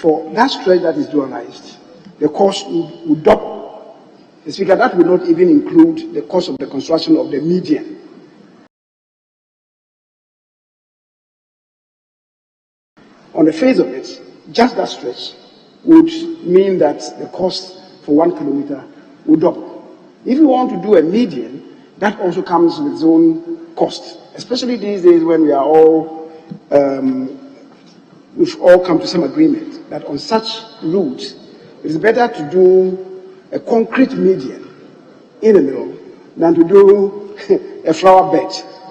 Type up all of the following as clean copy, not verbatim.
for that stretch that is dualized, the cost would double. The Speaker, that will not even include the cost of the construction of the median. On the face of it, just that stretch would mean that the cost for 1 kilometer would double. If you want to do a median, that also comes with its own cost, especially these days when we are all, we've all come to some agreement that on such routes, it is better to do a concrete median in the middle than to do a flower bed,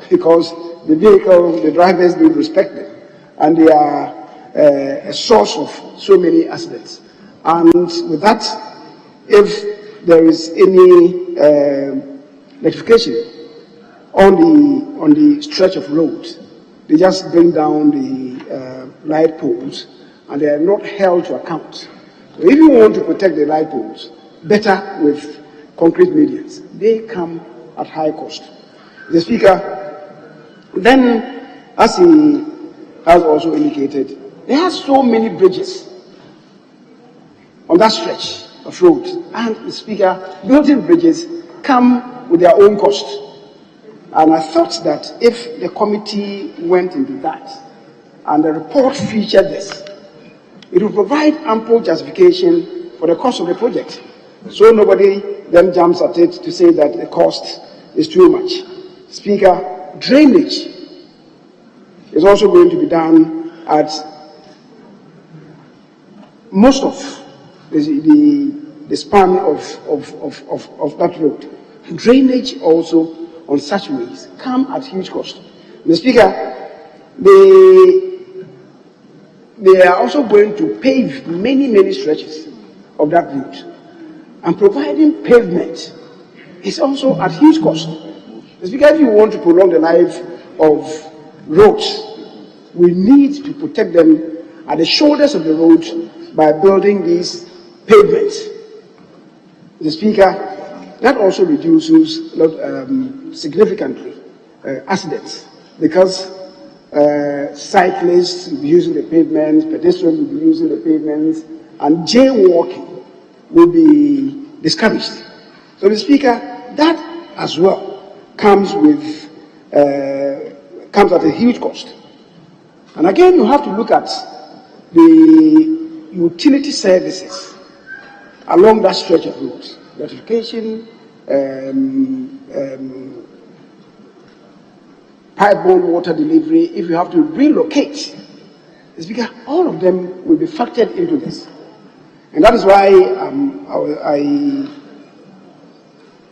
because the drivers don't respect them, and they are a source of so many accidents. And with that, if there is any electrification on the stretch of road, they just bring down the light poles, and they are not held to account. So if you want to protect the light poles, better with concrete medians. They come at high cost. The Speaker, then, as he has also indicated, there are so many bridges on that stretch of road, and the Speaker, building bridges come with their own cost. And I thought that if the committee went into that and the report featured this, it would provide ample justification for the cost of the project, so nobody then jumps at it to say that the cost is too much. Speaker, drainage is also going to be done at most of the span of that road. Drainage also on such ways come at huge cost. Mr. Speaker, they are also going to pave many stretches of that route, and providing pavement is also at huge cost. Mr. Speaker, if you want to prolong the life of roads, we need to protect them at the shoulders of the road by building these pavements. Mr. Speaker, that also reduces significantly accidents, because cyclists will be using the pavements, pedestrians will be using the pavements, and jaywalking will be discouraged. So, Mr. Speaker, that as well comes at a huge cost. And again, you have to look at the utility services along that stretch of roads, electrification, pipe-borne water delivery. If you have to relocate, Speaker, all of them will be factored into this. And that is why I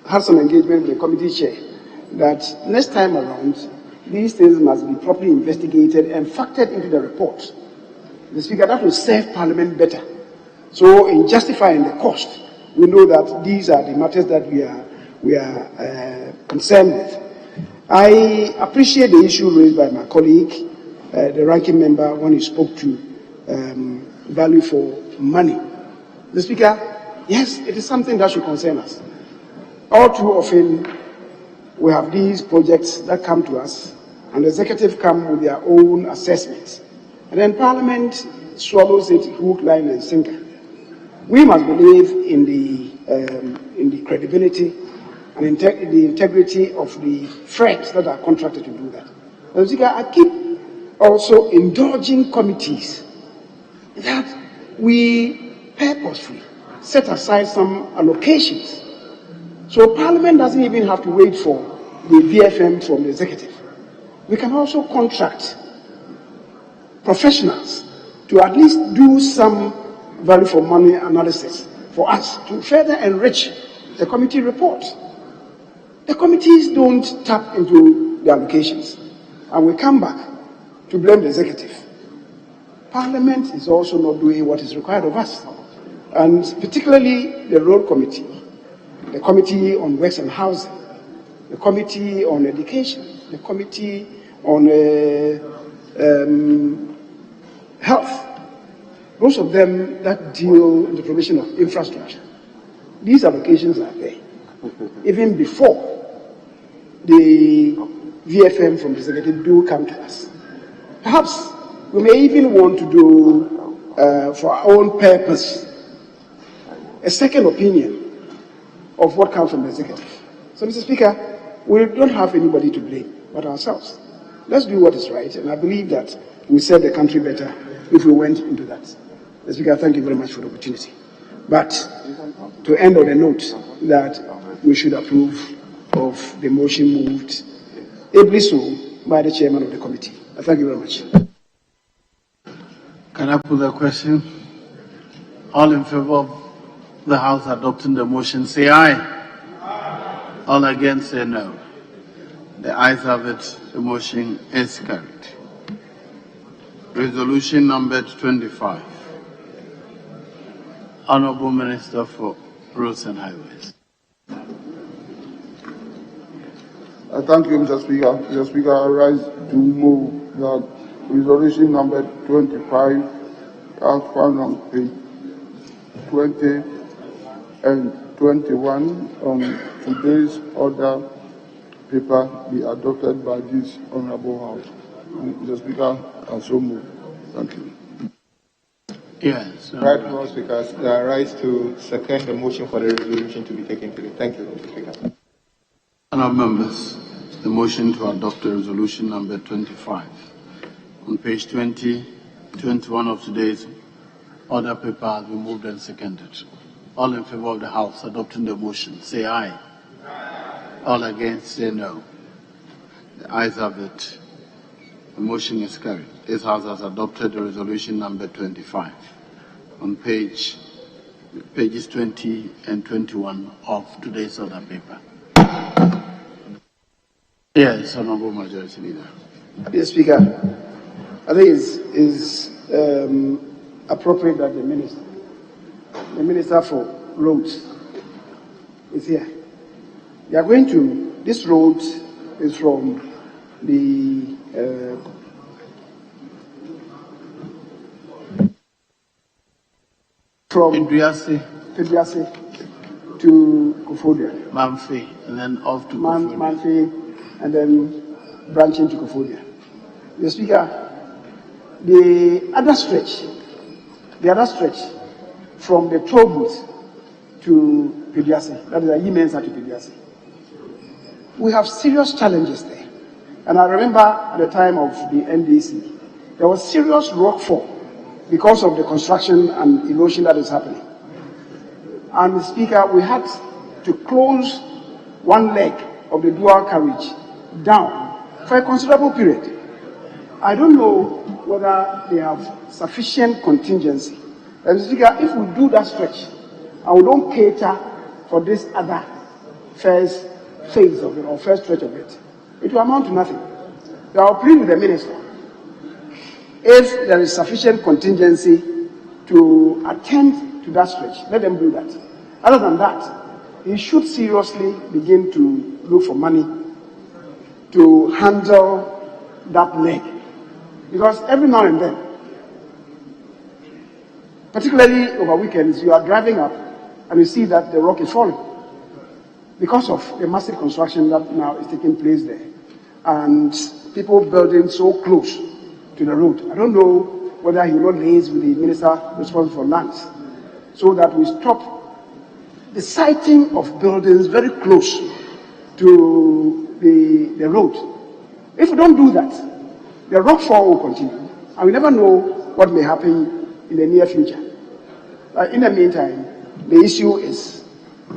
had some engagement with the committee chair that next time around, these things must be properly investigated and factored into the report. The Speaker, that will serve Parliament better. So in justifying the cost, we know that these are the matters that we are concerned with. I appreciate the issue raised by my colleague, the ranking member, when he spoke to value for money. The Speaker, yes, it is something that should concern us. All too often, we have these projects that come to us, and the executive come with their own assessments, and then Parliament swallows it hook, line, and sinker. We must believe in the credibility and the integrity of the friends that are contracted to do that. Mr. Speaker, I keep also indulging committees that we purposefully set aside some allocations, so Parliament doesn't even have to wait for the VFM from the executive. We can also contract professionals to at least do some value for money analysis for us to further enrich the committee report. The committees don't tap into the allocations, and we come back to blame the executive. Parliament is also not doing what is required of us, and particularly the road committee, the committee on works and housing, the committee on education, the committee on health. Most of them that deal in the provision of infrastructure. These allocations are there even before the VFM from the executive do come to us. Perhaps we may even want to do for our own purpose, a second opinion of what comes from the executive. So, Mr. Speaker, we don't have anybody to blame but ourselves. Let's do what is right, and I believe that we serve the country better if we went into that. Mr. Speaker, thank you very much for the opportunity. But to end on a note that we should approve of the motion moved, ably so, by the chairman of the committee. Thank you very much. Can I put a question? All in favor of the House adopting the motion, say aye. All against, say no. The ayes have it. The motion is carried. Resolution number 25. Honorable Minister for Roads and Highways. Thank you, Mr. Speaker. Mr. Speaker, I rise to move that resolution number 25, as found on page 20 and 21 on today's order paper be adopted by this honorable House. Mr. Speaker, I so move. Thank you. Yes. Right, Mr. Speaker, I rise to second the motion for the resolution to be taken today. Thank you, Mr. Speaker. Honourable members, the motion to adopt the resolution number 25 on page 20, 21 of today's order paper has been moved and seconded. All in favour of the House adopting the motion, say aye. All against, say no. The ayes have it. The motion is carried. This House has adopted the resolution number 25 on pages 20 and 21 of today's order paper. Yes, Honourable Majority Leader. Mr. Speaker, I think it's appropriate that the Minister for Roads is here. We are going to, this road is from the from Peduase to Kofodia. Manfi, and then off to Manfi, and then branching to Kofodia. Mr. Speaker, the other stretch from the toll booth to Peduase, that is a Yimensa to Peduase, we have serious challenges there. And I remember at the time of the NDC, there was serious rockfall because of the construction and erosion that is happening. And Mr. Speaker, we had to close one leg of the dual carriage down for a considerable period. I don't know whether they have sufficient contingency. And Mr. Speaker, if we do that stretch and we don't cater for this other first phase of it or first stretch of it, it will amount to nothing. I will plead with the minister, if there is sufficient contingency to attend to that stretch, let them do that. Other than that, he should seriously begin to look for money to handle that leg. Because every now and then, particularly over weekends, you are driving up and you see that the rock is falling because of the massive construction that now is taking place there. And people building so close to the road. I don't know whether he will not liaise with the minister responsible for lands so that we stop the siting of buildings very close to the road. If we don't do that, the rockfall will continue, and we never know what may happen in the near future. But in the meantime, the issue is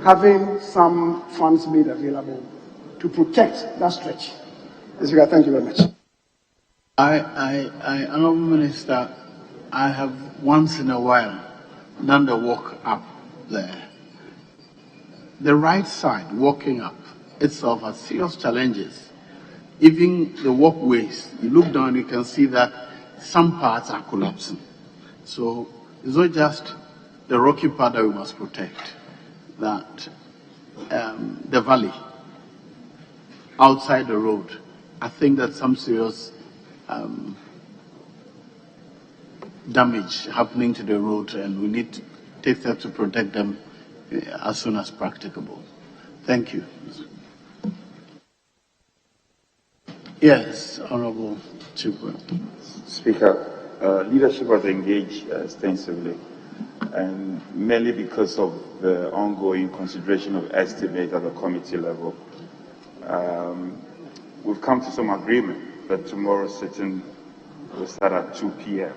having some funds made available to protect that stretch. Mr. Speaker, thank you very much. Honourable Minister, I have once in a while done the walk up there. The right side, walking up, itself has serious challenges. Even the walkways, you look down, you can see that some parts are collapsing. So it's not just the rocky part that we must protect, that the valley outside the road, I think that some serious damage happening to the road, and we need to take steps to protect them as soon as practicable. Thank you. Yes, Honourable Chipwe. Speaker, leadership was engaged extensively, and mainly because of the ongoing consideration of estimate at the committee level. We've come to some agreement that tomorrow's sitting will start at 2 p.m.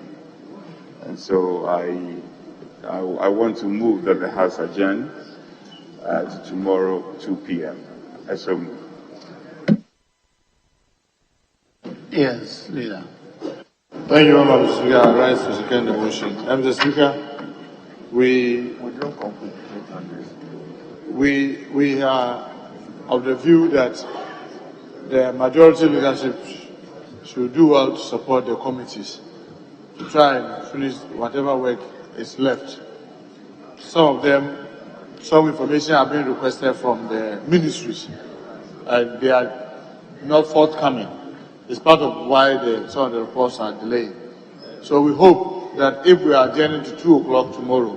And so I want to move that the House adjourn to tomorrow 2 p.m. So move. Yes, Leader. Thank you, Mr. Speaker. I rise to second the motion. Mr. Speaker, we are of the view that the majority leadership should do well to support the committees to try and finish whatever work is left. Some of them, some information have been requested from the ministries, and they are not forthcoming. It's part of why some of the reports are delayed. So we hope that if we are adjourning to 2 o'clock tomorrow,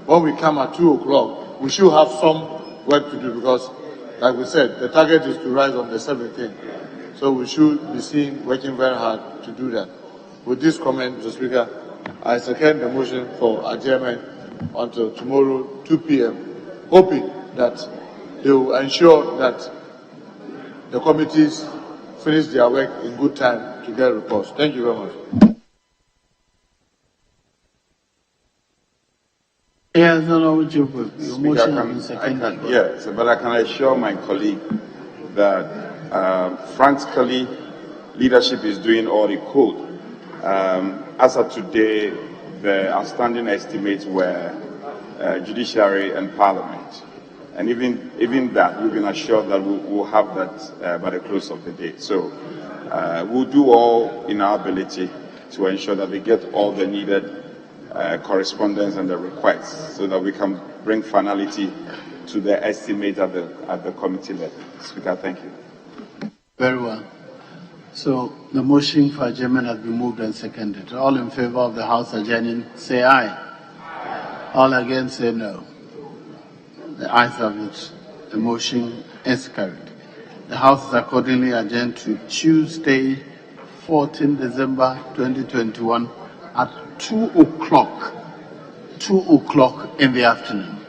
when we come at 2 o'clock, we should have some work to do because, like we said, the target is to rise on the 17th. So we should be working very hard to do that. With this comment, Mr. Speaker, I second the motion for adjournment until tomorrow, 2 p.m., hoping that they will ensure that the committees finish their work in good time to get reports. Thank you very much. Yes, no, with your motion has been seconded. Yes, but I can assure my colleague that frankly, leadership is doing all it could. As of today, the outstanding estimates were judiciary and parliament. And even that, we've been assured that we'll have that by the close of the day. So we'll do all in our ability to ensure that they get all the needed correspondence and the requests so that we can bring finality to the estimate at the committee level. Speaker, thank you. Very well. So the motion for adjournment has been moved and seconded. All in favor of the House adjourning, say aye. All against, say no. The ayes have it. The motion is carried. The House is accordingly adjourned to Tuesday, 14 December 2021 at 2 o'clock in the afternoon.